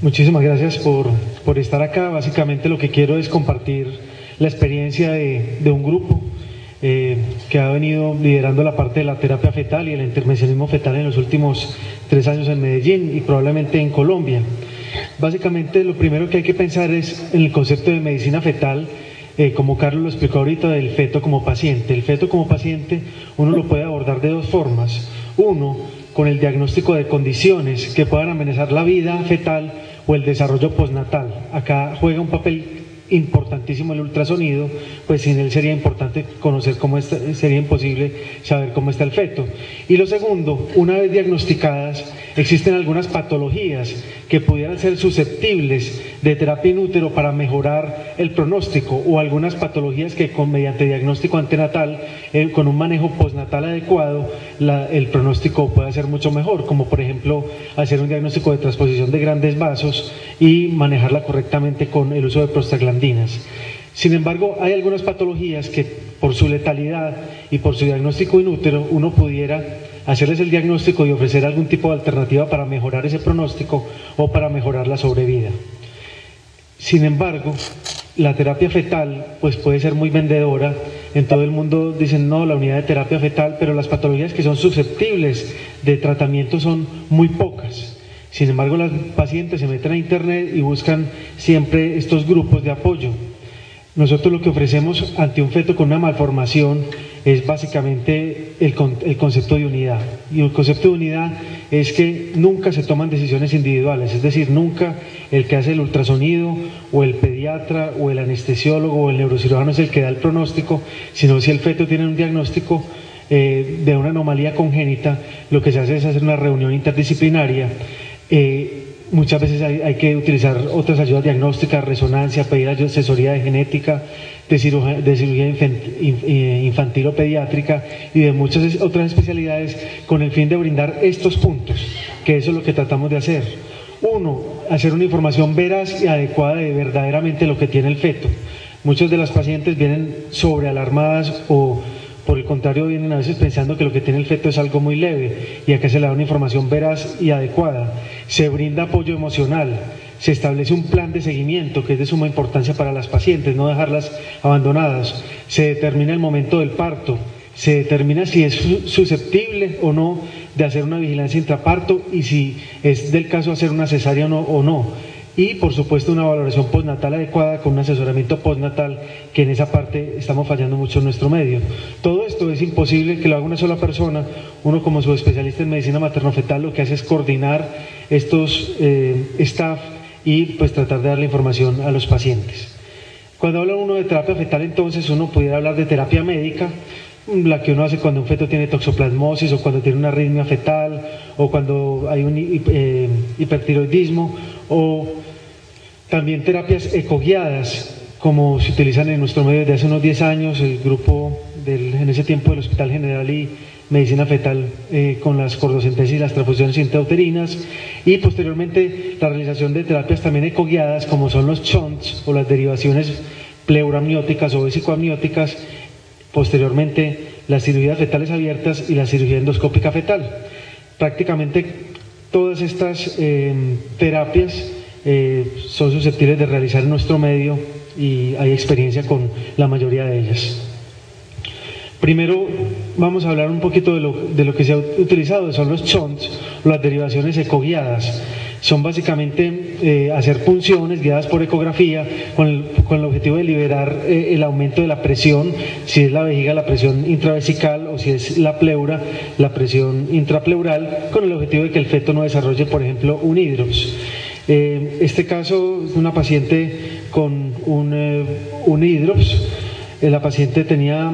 Muchísimas gracias por estar acá. Básicamente lo que quiero es compartir la experiencia de un grupo que ha venido liderando la parte de la terapia fetal y el intervencionismo fetal en los últimos 3 años en Medellín y probablemente en Colombia. Básicamente lo primero que hay que pensar es en el concepto de medicina fetal, como Carlos lo explicó ahorita, del feto como paciente. El feto como paciente uno lo puede abordar de 2 formas. Uno, con el diagnóstico de condiciones que puedan amenazar la vida fetal o el desarrollo postnatal. Acá juega un papel importantísimo el ultrasonido, pues sin él sería importante conocer cómo está, sería imposible saber cómo está el feto. Y lo segundo, una vez diagnosticadas, existen algunas patologías que pudieran ser susceptibles de terapia in útero para mejorar el pronóstico, o algunas patologías que mediante diagnóstico antenatal, con un manejo postnatal adecuado, el pronóstico puede ser mucho mejor, como por ejemplo hacer un diagnóstico de transposición de grandes vasos y manejarla correctamente con el uso de prostaglandinas. Sin embargo, hay algunas patologías que por su letalidad y por su diagnóstico in útero uno pudiera hacerles el diagnóstico y ofrecer algún tipo de alternativa para mejorar ese pronóstico o para mejorar la sobrevida. Sin embargo, la terapia fetal pues puede ser muy vendedora. En todo el mundo dicen no, la unidad de terapia fetal, pero las patologías que son susceptibles de tratamiento son muy pocas. Sin embargo, las pacientes se meten a internet y buscan siempre estos grupos de apoyo. Nosotros lo que ofrecemos ante un feto con una malformación es básicamente el concepto de unidad. Y el concepto de unidad es que nunca se toman decisiones individuales, es decir, nunca el que hace el ultrasonido o el pediatra o el anestesiólogo o el neurocirujano es el que da el pronóstico, sino si el feto tiene un diagnóstico de una anomalía congénita, lo que se hace es hacer una reunión interdisciplinaria. Muchas veces hay que utilizar otras ayudas diagnósticas, resonancia, pedir asesoría de genética, de cirugía infantil o pediátrica y de muchas otras especialidades con el fin de brindar estos puntos, que eso es lo que tratamos de hacer. Uno, hacer una información veraz y adecuada de verdaderamente lo que tiene el feto. Muchas de las pacientes vienen sobrealarmadas o por el contrario vienen a veces pensando que lo que tiene el feto es algo muy leve, y acá se le da una información veraz y adecuada. Se brinda apoyo emocional, se establece un plan de seguimiento que es de suma importancia para las pacientes, no dejarlas abandonadas. Se determina el momento del parto, se determina si es susceptible o no de hacer una vigilancia intraparto y si es del caso hacer una cesárea o no. Y por supuesto una valoración postnatal adecuada con un asesoramiento postnatal, que en esa parte estamos fallando mucho en nuestro medio. Todo esto es imposible que lo haga una sola persona. Uno como subespecialista en medicina materno-fetal lo que hace es coordinar estos staff y pues tratar de darle información a los pacientes. Cuando habla uno de terapia fetal, entonces uno pudiera hablar de terapia médica, la que uno hace cuando un feto tiene toxoplasmosis o cuando tiene una arritmia fetal o cuando hay un hipertiroidismo, o también terapias ecoguiadas como se utilizan en nuestro medio desde hace unos 10 años, el grupo en ese tiempo del Hospital General y Medicina Fetal con las cordocentesis y las transfusiones intrauterinas, y posteriormente la realización de terapias también ecoguiadas como son los shunts o las derivaciones pleuroamnióticas o vesicoamnióticas, posteriormente las cirugías fetales abiertas y la cirugía endoscópica fetal. Prácticamente todas estas terapias son susceptibles de realizar en nuestro medio y hay experiencia con la mayoría de ellas. Primero vamos a hablar un poquito de lo que se ha utilizado, son los shunts, las derivaciones ecoguiadas. Son básicamente hacer punciones guiadas por ecografía con el objetivo de liberar el aumento de la presión, si es la vejiga la presión intravesical o si es la pleura la presión intrapleural, con el objetivo de que el feto no desarrolle, por ejemplo, un hidrops. Este caso es una paciente con un hidrops. La paciente tenía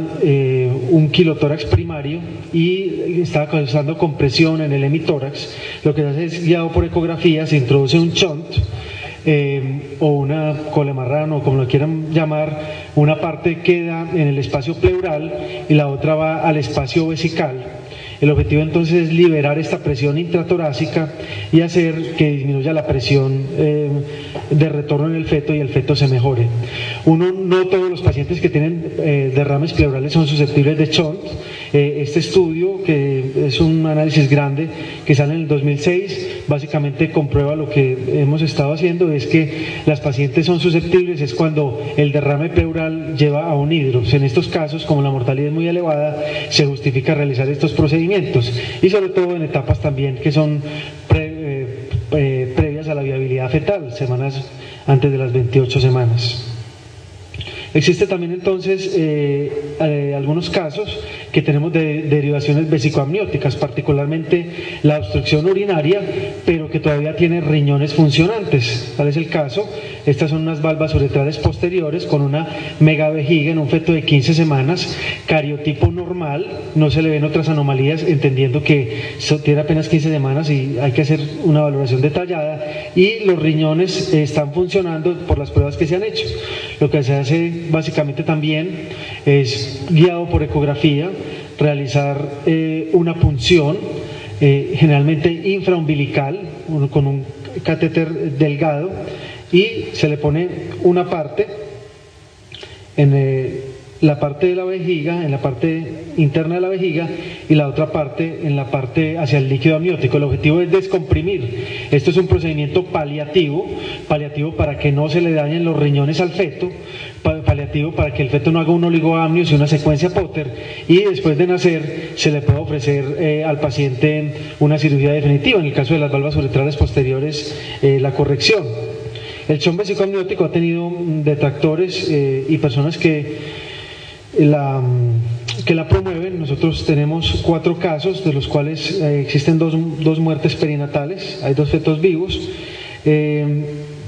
un quilotórax primario y estaba causando compresión en el hemitórax. Lo que se hace es, guiado por ecografía, se introduce un shunt o una colemarrano, o como lo quieran llamar. Una parte queda en el espacio pleural y la otra va al espacio vesical. El objetivo entonces es liberar esta presión intratorácica y hacer que disminuya la presión de retorno en el feto y el feto se mejore. No todos los pacientes que tienen derrames pleurales son susceptibles de shunt. Este estudio, que es un análisis grande que sale en el 2006, básicamente comprueba lo que hemos estado haciendo, es que las pacientes son susceptibles es cuando el derrame pleural lleva a un hidrops. En estos casos, como la mortalidad es muy elevada, se justifica realizar estos procedimientos y sobre todo en etapas también que son previas a la viabilidad fetal, semanas antes de las 28 semanas. Existe también entonces algunos casos que tenemos de derivaciones vesicoamnióticas, particularmente la obstrucción urinaria, pero que todavía tiene riñones funcionantes. Tal es el caso. Estas son unas valvas uretrales posteriores con una megavejiga en un feto de 15 semanas, cariotipo normal, no se le ven otras anomalías, entendiendo que tiene apenas 15 semanas y hay que hacer una valoración detallada, y los riñones están funcionando por las pruebas que se han hecho. Lo que se hace básicamente también es, guiado por ecografía, realizar una punción generalmente infraumbilical con un catéter delgado, y se le pone una parte en la parte de la vejiga, en la parte interna de la vejiga, y la otra parte en la parte hacia el líquido amniótico. El objetivo es descomprimir. Esto es un procedimiento paliativo para que no se le dañen los riñones al feto, paliativo para que el feto no haga un oligoamnios y una secuencia Potter, y después de nacer se le puede ofrecer al paciente una cirugía definitiva, en el caso de las valvas uretrales posteriores, la corrección. El shunt vesicoamniótico ha tenido detractores y personas que la promueven. Nosotros tenemos 4 casos, de los cuales existen dos muertes perinatales, hay 2 fetos vivos.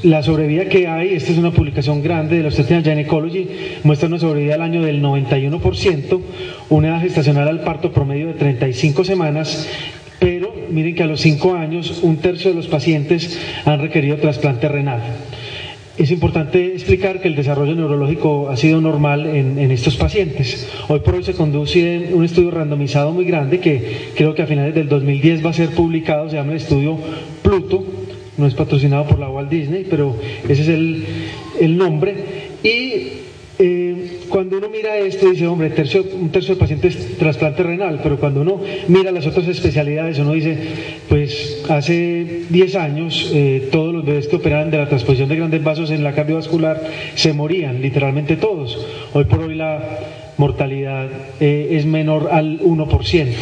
La sobrevida que hay, esta es una publicación grande de la Obstetrical Gynecology, muestra una sobrevida al año del 91%, una edad gestacional al parto promedio de 35 semanas, pero miren que a los 5 años, 1/3 de los pacientes han requerido trasplante renal. Es importante explicar que el desarrollo neurológico ha sido normal en estos pacientes. Hoy por hoy se conduce un estudio randomizado muy grande que creo que a finales del 2010 va a ser publicado, se llama el estudio Pluto, no es patrocinado por la Walt Disney, pero ese es el nombre. Y cuando uno mira esto dice, hombre, un tercio de pacientes trasplante renal, pero cuando uno mira las otras especialidades uno dice, pues hace 10 años todos los bebés que operaban de la transposición de grandes vasos en la cardiovascular se morían, literalmente todos. Hoy por hoy la mortalidad es menor al 1%.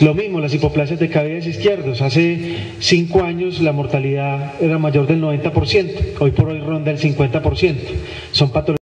Lo mismo, las hipoplasias de cavidades izquierdos. Hace 5 años la mortalidad era mayor del 90%, hoy por hoy ronda el 50%. Son patologías